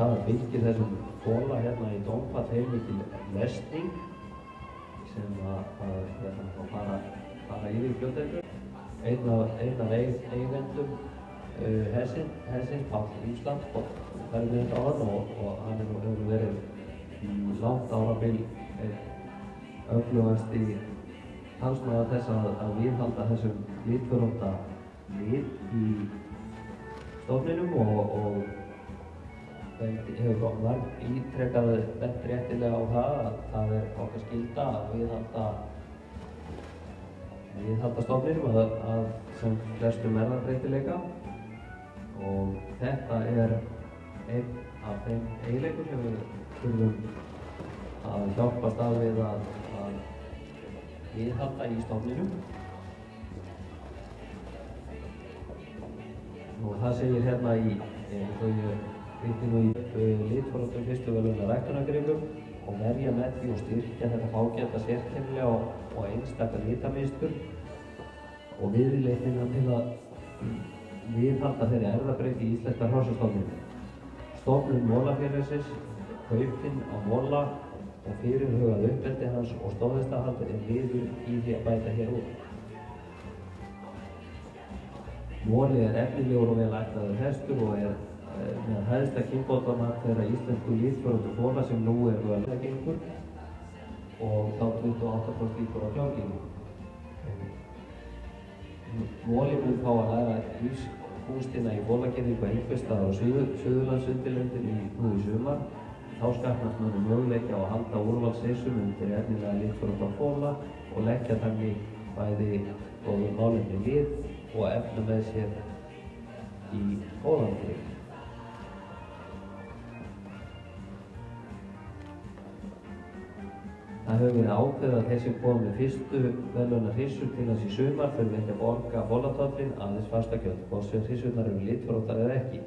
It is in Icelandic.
það fylgir þessum fola hérna í Dómfall heilmikil lesning sem að fara yfir fljótleikur. Einn af eigendum hersins, Páll Ísland, verður við þetta á hann og hann hefur verið í langt árabil öflugasti talsmaður þess að viðhalda þessum litförótta lit í stofninum og hefur ítrekað bent réttilega á það að það okkar skylda að viðhalda stofninum að sem flestum erfðabreytileika, og þetta einn af þeim eiginleikum sem við þurfum að hjálpast að við að viðhalda í stofninum. Og það segir hérna eins og ég víti nú í litföróttum fyrstu verðlauna ræktunargripum og verja með því og styrkja þetta fágæta sérkennilega og einstaka litamynstur og viðleitnina til að viðhalda þeirri erfðabreytt í íslenska hrossastofninu. Stofnun Mólafélagsins, kaupin á mola og fyrirhugað uppeldi hans og stofnhestahald liður í því að bæta hér úr. Moli efnilegur og vel ættaður hestur og með hæðsta kynbótamat þeirra íslensku litföróttu fola sem nú algengur og þá 28% líkur á klárgengu. Moli mun fá að læra lífskúnstina í fólagirðingu einhvers staðar á Suðurlandsundirlendinu nú í sumar. Þá skapnast mönnum möguleiki á að halda úrvalsheysum undir efnilega litförótta fola og leggja þannig bæði góðu málefni lið og efna með sér í fólandrið. Það hefur verið ákveðið að þeir sem koma með fyrstu verðlauna hryssur til hans í sumar þurfi ekki að borga fólatollinn aðeins fastagjöld, hvort sem hryssurnar eru litföróttar eða ekki.